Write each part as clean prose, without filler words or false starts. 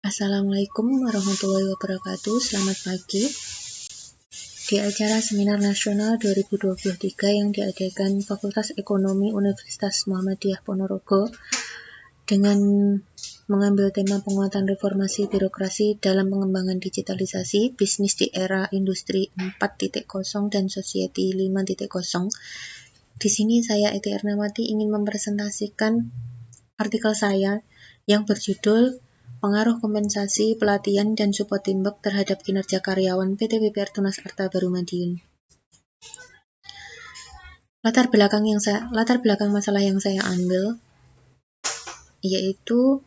Assalamualaikum warahmatullahi wabarakatuh. Selamat pagi. Di acara Seminar Nasional 2023 yang diadakan Fakultas Ekonomi Universitas Muhammadiyah Ponorogo dengan mengambil tema penguatan reformasi birokrasi dalam pengembangan digitalisasi, bisnis di era industri 4.0 dan society 5.0. Di sini saya Eti Ernawati ingin mempresentasikan artikel saya yang berjudul Pengaruh Kompensasi, Pelatihan, dan Support Teamwork terhadap Kinerja Karyawan PT PPR Tunas Arta Baru Madiun. Latar belakang masalah yang saya ambil yaitu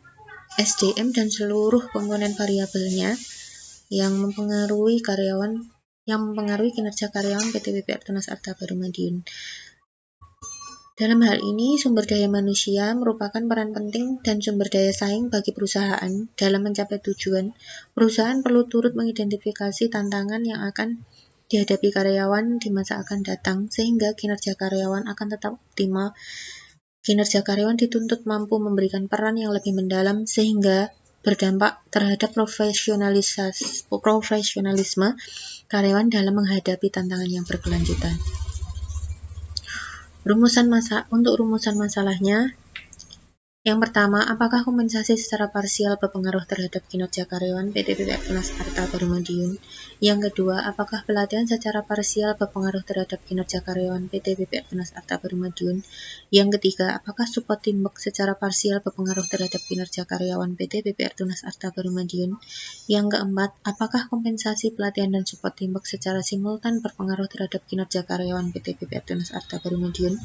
SDM dan seluruh komponen variabelnya yang mempengaruhi kinerja karyawan PT PPR Tunas Arta Baru Madiun. Dalam hal ini, sumber daya manusia merupakan peran penting dan sumber daya saing bagi perusahaan. Dalam mencapai tujuan, perusahaan perlu turut mengidentifikasi tantangan yang akan dihadapi karyawan di masa akan datang, sehingga kinerja karyawan akan tetap optimal. Kinerja karyawan dituntut mampu memberikan peran yang lebih mendalam, sehingga berdampak terhadap profesionalisme karyawan dalam menghadapi tantangan yang berkelanjutan. Untuk rumusan masalahnya, yang pertama, apakah kompensasi secara parsial berpengaruh terhadap kinerja karyawan PT PPR Tunas Arta Baru Madiun? Yang kedua, apakah pelatihan secara parsial berpengaruh terhadap kinerja karyawan PT PPR Tunas Arta Baru Madiun? Yang ketiga, apakah support teamwork secara parsial berpengaruh terhadap kinerja karyawan PT PPR Tunas Arta Baru Madiun? Yang keempat, apakah kompensasi pelatihan dan support teamwork secara simultan berpengaruh terhadap kinerja karyawan PT PPR Tunas Arta Baru Madiun?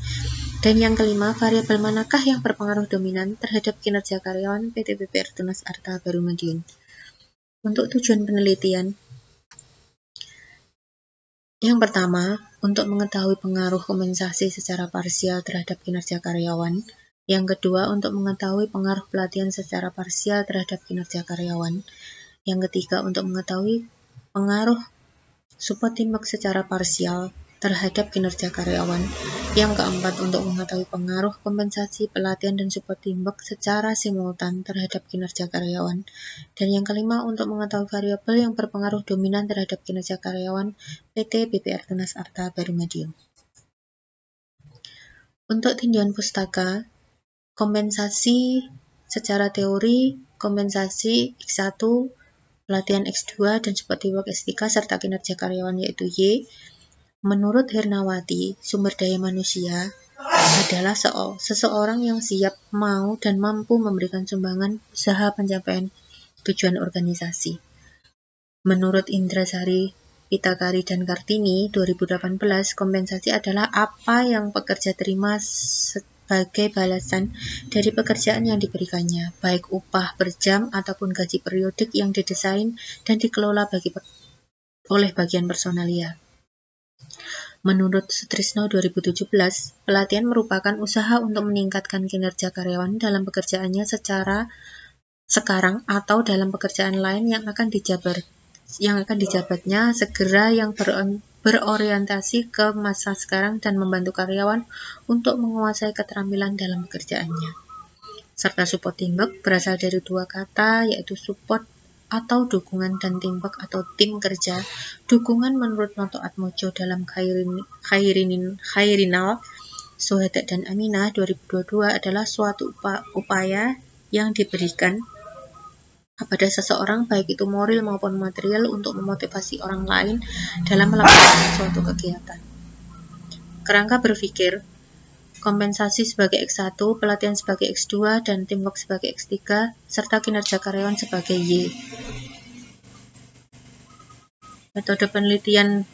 Dan yang kelima, variabel manakah yang berpengaruh dominan terhadap kinerja karyawan PT PPR Tunas Arta Baru Madiun? Untuk tujuan penelitian, yang pertama, untuk mengetahui pengaruh kompensasi secara parsial terhadap kinerja karyawan. Yang kedua, untuk mengetahui pengaruh pelatihan secara parsial terhadap kinerja karyawan. Yang ketiga, untuk mengetahui pengaruh support teamwork secara parsial terhadap kinerja karyawan. Yang keempat, untuk mengetahui pengaruh kompensasi, pelatihan, dan support teamwork secara simultan terhadap kinerja karyawan. Dan yang kelima, untuk mengetahui variabel yang berpengaruh dominan terhadap kinerja karyawan PT PPR Tunas Arta Baru Madiun. Untuk tinjauan pustaka, kompensasi secara teori, kompensasi X1, pelatihan X2, dan support teamwork X3, serta kinerja karyawan yaitu Y. Menurut Hernawati, sumber daya manusia adalah seseorang yang siap, mau, dan mampu memberikan sumbangan usaha pencapaian tujuan organisasi. Menurut Indrasari, Pitakari, dan Kartini 2018, kompensasi adalah apa yang pekerja terima sebagai balasan dari pekerjaan yang diberikannya, baik upah per jam ataupun gaji periodik yang didesain dan dikelola oleh bagian personalia. Menurut Sutrisno 2017, pelatihan merupakan usaha untuk meningkatkan kinerja karyawan dalam pekerjaannya secara sekarang atau dalam pekerjaan lain yang akan dijabatnya segera, yang berorientasi ke masa sekarang dan membantu karyawan untuk menguasai keterampilan dalam pekerjaannya. Serta support teamwork berasal dari dua kata, yaitu support atau dukungan dan teamwork atau tim kerja. Dukungan menurut Noto Atmojo dalam Khairinal, Sohetek, dan Aminah 2022 adalah suatu upaya yang diberikan kepada seseorang, baik itu moral maupun material, untuk memotivasi orang lain dalam melakukan suatu kegiatan. Kerangka berpikir, kompensasi sebagai X1, pelatihan sebagai X2, dan teamwork sebagai X3, serta kinerja karyawan sebagai Y. Metode penelitian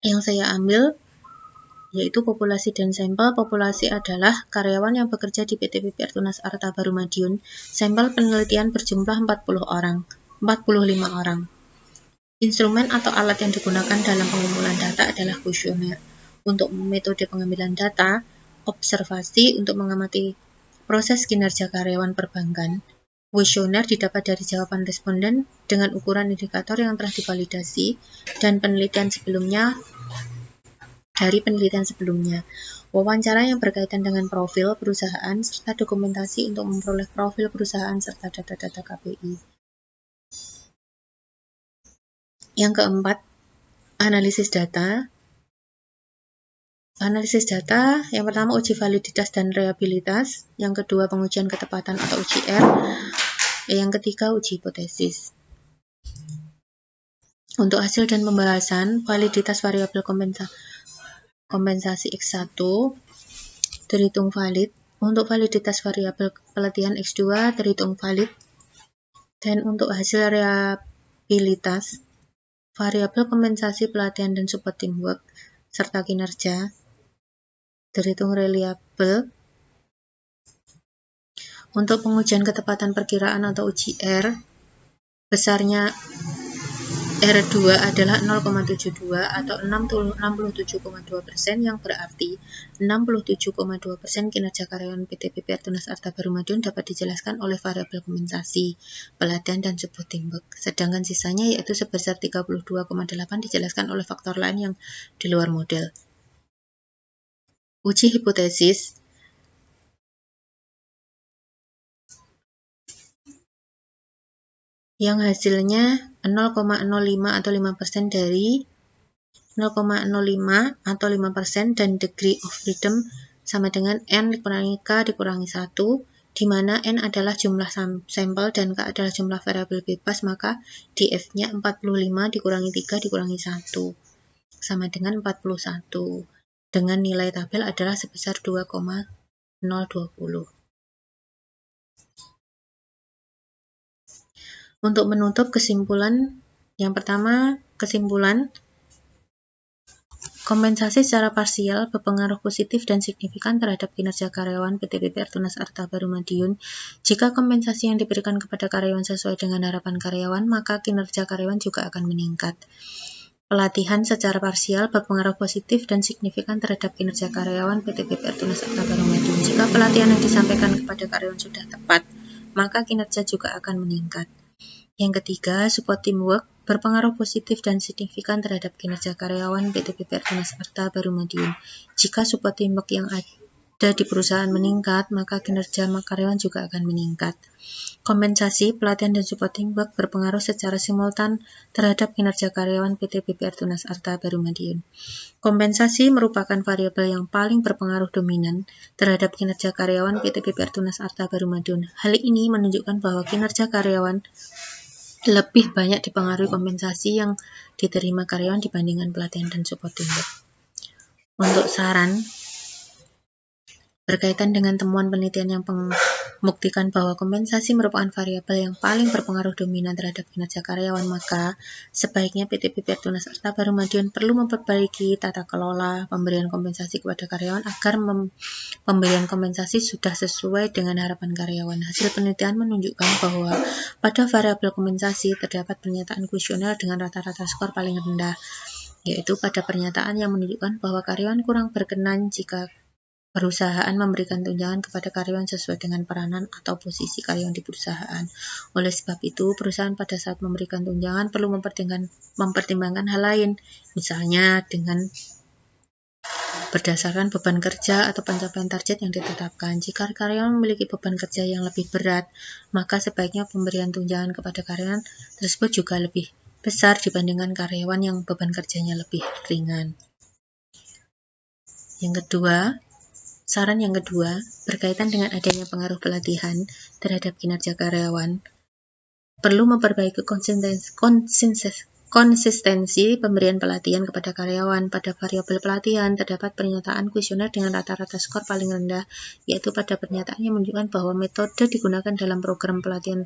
yang saya ambil yaitu populasi dan sampel. Populasi adalah karyawan yang bekerja di PT PPR Tunas Arta Baru Madiun. Sampel penelitian berjumlah 45 orang. Instrumen atau alat yang digunakan dalam pengumpulan data adalah kuesioner. Untuk metode pengambilan data, observasi untuk mengamati proses kinerja karyawan perbankan. Kuesioner didapat dari jawaban responden dengan ukuran indikator yang telah divalidasi, dan penelitian sebelumnya dari penelitian sebelumnya. Wawancara yang berkaitan dengan profil perusahaan serta dokumentasi untuk memperoleh profil perusahaan serta data-data KPI. Yang keempat, analisis data. Analisis data, yang pertama uji validitas dan reliabilitas, yang kedua pengujian ketepatan atau uji R, yang ketiga uji hipotesis. Untuk hasil dan pembahasan, validitas variabel kompensasi X1 terhitung valid, untuk validitas variabel pelatihan X2 terhitung valid, dan untuk hasil reliabilitas variabel kompensasi pelatihan dan support teamwork serta kinerja terhitung reliable. Untuk pengujian ketepatan perkiraan atau uji R, besarnya R2 adalah 0,72 atau 67,2%, yang berarti 67,2% kinerja karyawan PT PPR Tunas Arta Baru Madiun dapat dijelaskan oleh variabel kompensasi, pelatihan, dan support teamwork. Sedangkan sisanya yaitu sebesar 32,8 dijelaskan oleh faktor lain yang di luar model. Uji hipotesis yang hasilnya 0,05 atau 5% dari 0,05 atau 5% dan degree of freedom sama dengan N dikurangi K dikurangi 1, di mana N adalah jumlah sampel dan K adalah jumlah variabel bebas, maka DF-nya 45 dikurangi 3 dikurangi 1 sama dengan 41, dengan nilai tabel adalah sebesar 2,020. Untuk menutup kesimpulan, yang pertama, kesimpulan kompensasi secara parsial berpengaruh positif dan signifikan terhadap kinerja karyawan PT PPR Tunas Arta Baru Madiun. Jika kompensasi yang diberikan kepada karyawan sesuai dengan harapan karyawan, maka kinerja karyawan juga akan meningkat. Pelatihan secara parsial berpengaruh positif dan signifikan terhadap kinerja karyawan PT PPR Tunas Arta Baru Madiun. Jika pelatihan yang disampaikan kepada karyawan sudah tepat, maka kinerja juga akan meningkat. Yang ketiga, support teamwork berpengaruh positif dan signifikan terhadap kinerja karyawan PT PPR Tunas Arta Baru Madiun. Jika support teamwork yang ada di perusahaan meningkat, maka kinerja karyawan juga akan meningkat. Kompensasi, pelatihan, dan support teamwork berpengaruh secara simultan terhadap kinerja karyawan PT PPR Tunas Arta Baru Madiun. Kompensasi merupakan variabel yang paling berpengaruh dominan terhadap kinerja karyawan PT PPR Tunas Arta Baru Madiun. Hal ini menunjukkan bahwa kinerja karyawan lebih banyak dipengaruhi kompensasi yang diterima karyawan dibandingkan pelatihan dan support teamwork. Untuk saran, berkaitan dengan temuan penelitian yang membuktikan bahwa kompensasi merupakan variabel yang paling berpengaruh dominan terhadap kinerja karyawan, maka sebaiknya PT PPR Tunas Arta Baru Madiun perlu memperbaiki tata kelola pemberian kompensasi kepada karyawan agar pemberian kompensasi sudah sesuai dengan harapan karyawan. Hasil penelitian menunjukkan bahwa pada variabel kompensasi terdapat pernyataan kuesioner dengan rata-rata skor paling rendah, yaitu pada pernyataan yang menunjukkan bahwa karyawan kurang berkenan jika perusahaan memberikan tunjangan kepada karyawan sesuai dengan peranan atau posisi karyawan di perusahaan. Oleh sebab itu, perusahaan pada saat memberikan tunjangan perlu mempertimbangkan hal lain, misalnya dengan berdasarkan beban kerja atau pencapaian target yang ditetapkan. Jika karyawan memiliki beban kerja yang lebih berat, maka sebaiknya pemberian tunjangan kepada karyawan tersebut juga lebih besar dibandingkan karyawan yang beban kerjanya lebih ringan. Saran yang kedua, berkaitan dengan adanya pengaruh pelatihan terhadap kinerja karyawan, perlu memperbaiki konsistensi pemberian pelatihan kepada karyawan. Pada variabel pelatihan, terdapat pernyataan kuesioner dengan rata-rata skor paling rendah, yaitu pada pernyataan yang menunjukkan bahwa metode digunakan dalam program pelatihan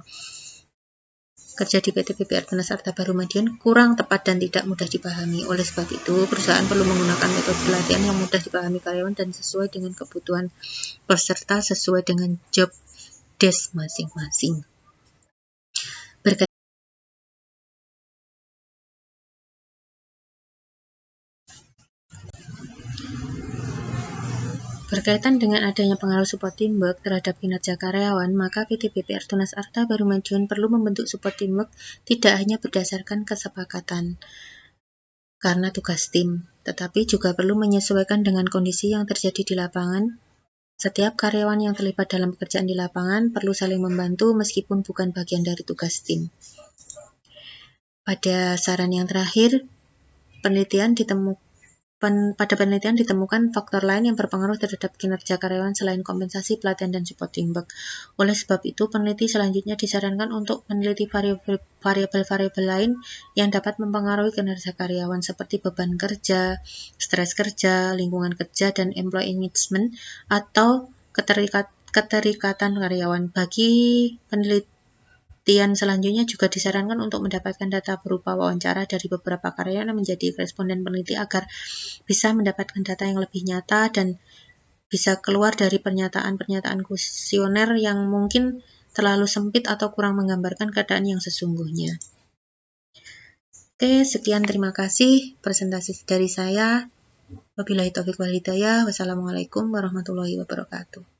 kerja di PT PPR Tunas Arta Baru Madiun kurang tepat dan tidak mudah dipahami. Oleh sebab itu, perusahaan perlu menggunakan metode pelatihan yang mudah dipahami karyawan dan sesuai dengan kebutuhan peserta sesuai dengan job desk masing-masing. Berkaitan dengan adanya pengaruh support teamwork terhadap kinerja karyawan, maka PT PPR Tunas Arta Baru Madiun perlu membentuk support teamwork tidak hanya berdasarkan kesepakatan karena tugas tim, tetapi juga perlu menyesuaikan dengan kondisi yang terjadi di lapangan. Setiap karyawan yang terlibat dalam pekerjaan di lapangan perlu saling membantu meskipun bukan bagian dari tugas tim. Pada saran yang terakhir, pada penelitian ditemukan faktor lain yang berpengaruh terhadap kinerja karyawan selain kompensasi, pelatihan, dan support teamwork. Oleh sebab itu, peneliti selanjutnya disarankan untuk meneliti variabel-variabel lain yang dapat mempengaruhi kinerja karyawan seperti beban kerja, stres kerja, lingkungan kerja, dan employee engagement atau keterikatan karyawan. Bagi penelitian selanjutnya juga disarankan untuk mendapatkan data berupa wawancara dari beberapa karyawan yang menjadi responden peneliti agar bisa mendapatkan data yang lebih nyata dan bisa keluar dari pernyataan-pernyataan kuesioner yang mungkin terlalu sempit atau kurang menggambarkan keadaan yang sesungguhnya. Oke, sekian, terima kasih presentasi dari saya. Wabillahi taufiq wal hidayah. Wassalamualaikum warahmatullahi wabarakatuh.